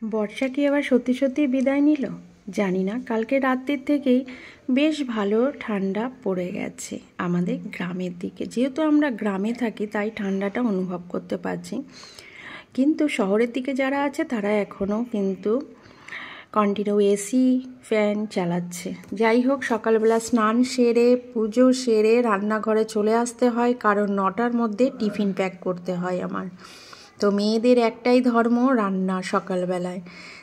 বর্ষা কি আবার সত্যি সত্যি বিদায় নিল জানি না। কালকে রাত্রির থেকেই বেশ ভালো ঠান্ডা পড়ে গেছে আমাদের গ্রামের দিকে। যেহেতু আমরা গ্রামে থাকি তাই ঠান্ডাটা অনুভব করতে পারছি, কিন্তু শহরের দিকে যারা আছে তারা এখনও কিন্তু কন্টিনিউ এসি ফ্যান চালাচ্ছে। যাই হোক, সকালবেলা স্নান সেরে পুজো সেরে রান্নাঘরে চলে আসতে হয়, কারণ 9টার মধ্যে টিফিন প্যাক করতে হয় আমার। তো মেয়েদের একটাই ধর্ম, রান্না সকালবেলায়।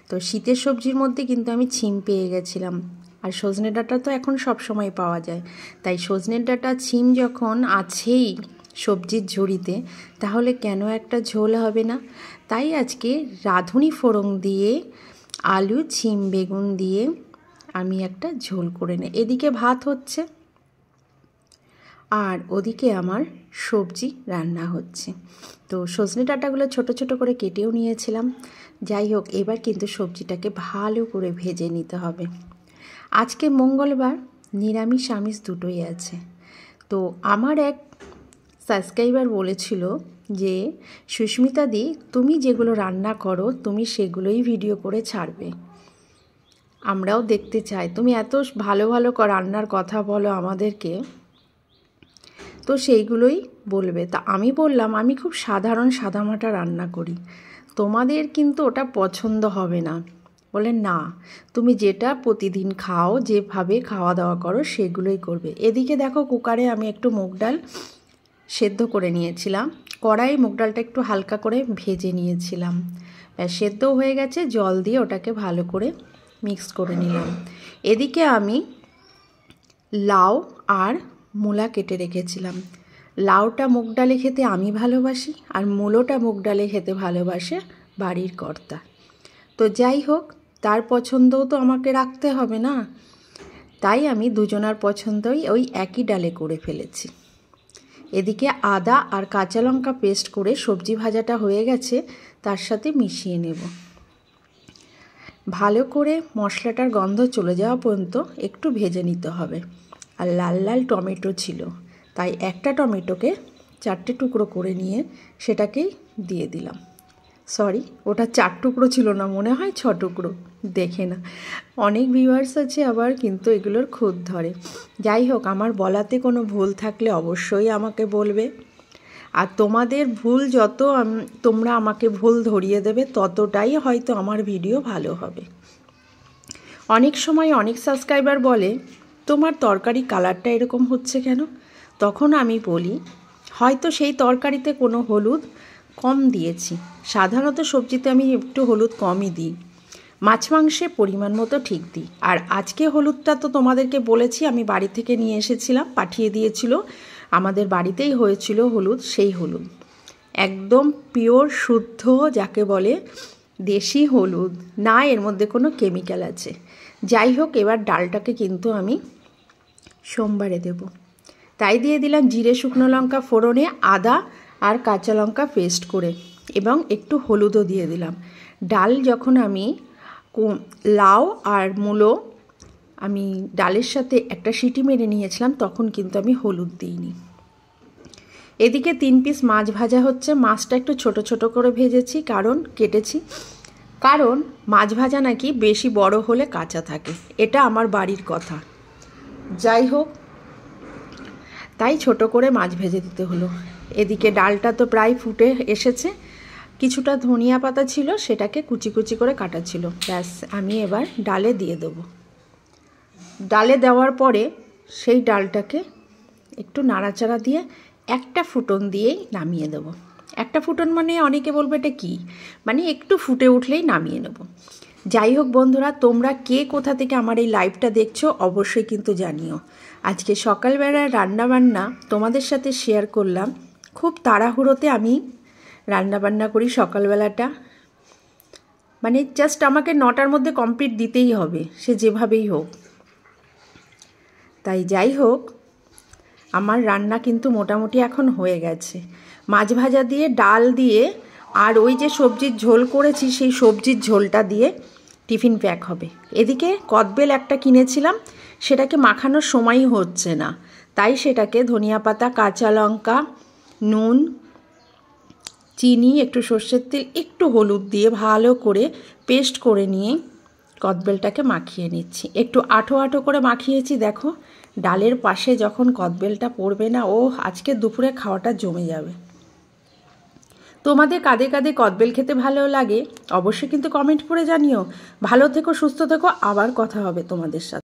তো শীতের সবজির মধ্যে কিন্তু আমি ছিম পেয়ে গেছিলাম, আর সজনে ডাঁটা তো এখন সব সময় পাওয়া যায়। তাই সজনের ডাঁটা ছিম যখন আছেই সবজির ঝুড়িতে, তাহলে কেন একটা ঝোল হবে না। তাই আজকে রাঁধুনি ফোড়ন দিয়ে আলু ছিম বেগুন দিয়ে আমি একটা ঝোল করে নিই। এদিকে ভাত হচ্ছে আর ওদিকে আমার সবজি রান্না হচ্ছে। তো সজনে ডাঁটাগুলো ছোট ছোট করে কেটেও নিয়েছিলাম। যাই হোক, এবার কিন্তু সবজিটাকে ভালো করে ভেজে নিতে হবে। আজকে মঙ্গলবার, নিরামিষ আমিষ দুটোই আছে। তো আমার এক সাবস্ক্রাইবার বলেছিল যে সুস্মিতা দি, তুমি যেগুলো রান্না করো তুমি সেগুলোই ভিডিও করে ছাড়বে, আমরাও দেখতে চাই। তুমি এত ভালো ভালো রান্নার কথা বলো আমাদেরকে, তো সেইগুলোই বলবে। তা আমি বললাম আমি খুব সাধারণ সাদামাটা রান্না করি, তোমাদের কিন্তু ওটা পছন্দ হবে না। বলে না, তুমি যেটা প্রতিদিন খাও, যেভাবে খাওয়া দাওয়া করো সেগুলোই করবে। এদিকে দেখো, কুকারে আমি একটু মুগ ডাল সেদ্ধ করে নিয়েছিলাম। কড়াই মুগ ডালটা একটু হালকা করে ভেজে নিয়েছিলাম, সেদ্ধ হয়ে গেছে। জল দিয়ে ওটাকে ভালো করে মিক্স করে নিলাম। এদিকে আমি লাউ আর মূলা কেটে রেখেছিলাম। লাউটা মুগ ডালে খেতে আমি ভালোবাসি, আর মূলোটা মুগ ডালে খেতে ভালোবাসে বাড়ির কর্তা। তো যাই হোক, তার পছন্দও তো আমাকে রাখতে হবে না, তাই আমি দুজনার পছন্দই ওই একই ডালে করে ফেলেছি। এদিকে আদা আর কাঁচা লঙ্কা পেস্ট করে সবজি ভাজাটা হয়ে গেছে, তার সাথে মিশিয়ে নেব। ভালো করে মশলাটার গন্ধ চলে যাওয়া পর্যন্ত একটু ভেজে নিতে হবে। আর লাল লাল টমেটো ছিল, তাই একটা টমেটোকে 4টে টুকরো করে নিয়ে সেটাকেই দিয়ে দিলাম। সরি, ওটা 4 টুকরো ছিল না, মনে হয় 6 টুকরো, দেখে না। অনেক ভিউয়ার্স আছে আবার, কিন্তু এগুলোর খুঁত ধরে। যাই হোক, আমার বলাতে কোনো ভুল থাকলে অবশ্যই আমাকে বলবে। আর তোমাদের ভুল যত তোমরা আমাকে ভুল ধরিয়ে দেবে, ততটাই হয়তো আমার ভিডিও ভালো হবে। অনেক সময় অনেক সাবস্ক্রাইবার বলে তোমার তরকারি কালারটা এরকম হচ্ছে কেন? তখন আমি বলি হয়তো সেই তরকারিতে কোনো হলুদ কম দিয়েছি। সাধারণত সবজিতে আমি একটু হলুদ কমই দিই, মাছ মাংসে পরিমাণ মতো ঠিক দিই। আর আজকে হলুদটা তো তোমাদেরকে বলেছি আমি বাড়ি থেকে নিয়ে এসেছিলাম, পাঠিয়ে দিয়েছিল, আমাদের বাড়িতেই হয়েছিল হলুদ। সেই হলুদ একদম পিওর শুদ্ধ, যাকে বলে দেশি হলুদ, না এর মধ্যে কোনো কেমিক্যাল আছে। যাই হোক, এবার ডালটাকে কিন্তু আমি সোমবারে দেব, তাই দিয়ে দিলাম জিরে শুকনো লঙ্কা ফোড়নে, আদা আর কাঁচা লঙ্কা পেস্ট করে, এবং একটু হলুদও দিয়ে দিলাম। ডাল যখন আমি লাউ আর মূলো আমি ডালের সাথে একটা সিটি মেরে নিয়েছিলাম, তখন কিন্তু আমি হলুদ দিইনি। এদিকে 3 পিস মাছ ভাজা হচ্ছে। মাছটা একটু ছোট ছোট করে ভেজেছি, কারণ মাছ ভাজা নাকি বেশি বড় হলে কাঁচা থাকে, এটা আমার বাড়ির কথা। যাই হোক, তাই ছোট করে মাছ ভেজে দিতে হলো। এদিকে ডালটা তো প্রায় ফুটে এসেছে, কিছুটা ধনিয়া পাতা ছিল, সেটাকে কুচি কুচি করে কাটা ছিল। ব্যাস, আমি এবার ডালে দিয়ে দেবো। ডালে দেওয়ার পরে সেই ডালটাকে একটু নাড়াচাড়া দিয়ে একটা ফুটন দিয়েই নামিয়ে দেবো। একটা ফুটন মানে অনেকে বলবে এটা কী, মানে একটু ফুটে উঠলেই নামিয়ে নেব। যাই হোক বন্ধুরা, তোমরা কে কোথা থেকে আমার এই লাইভটা দেখছো অবশ্যই কিন্তু জানিও। আজকে সকালবেলায় রান্নাবান্না তোমাদের সাথে শেয়ার করলাম। খুব তাড়াহুড়োতে আমি রান্নাবান্না করি সকালবেলাটা, মানে জাস্ট আমাকে 9টার মধ্যে কমপ্লিট দিতেই হবে, সে যেভাবেই হোক। তাই যাই হোক, আমার রান্না কিন্তু মোটামুটি এখন হয়ে গেছে। মাছ ভাজা দিয়ে, ডাল দিয়ে, আর ওই যে সবজির ঝোল করেছি সেই সবজির ঝোলটা দিয়ে টিফিন প্যাক হবে। এদিকে কদবেল একটা কিনেছিলাম, সেটাকে মাখানোর সময়ই হচ্ছে না, তাই সেটাকে ধনিয়া পাতা, কাঁচা লঙ্কা, নুন চিনি, একটু সর্ষের তেল, একটু হলুদ দিয়ে ভালো করে পেস্ট করে নিয়ে কদবেলটাকে মাখিয়ে নিচ্ছি। একটু আঠো আঠো করে মাখিয়েছি। দেখো ডালের পাশে যখন কদবেলটা পড়বে না, ও আজকে দুপুরে খাওয়াটা জমে যাবে। তোমাদের কাদের কাদের কদবেল খেতে ভালো লাগে অবশ্যই কিন্তু কমেন্ট করে জানিও। ভালো থেকো, সুস্থ থেকো, আবার কথা হবে তোমাদের সাথে।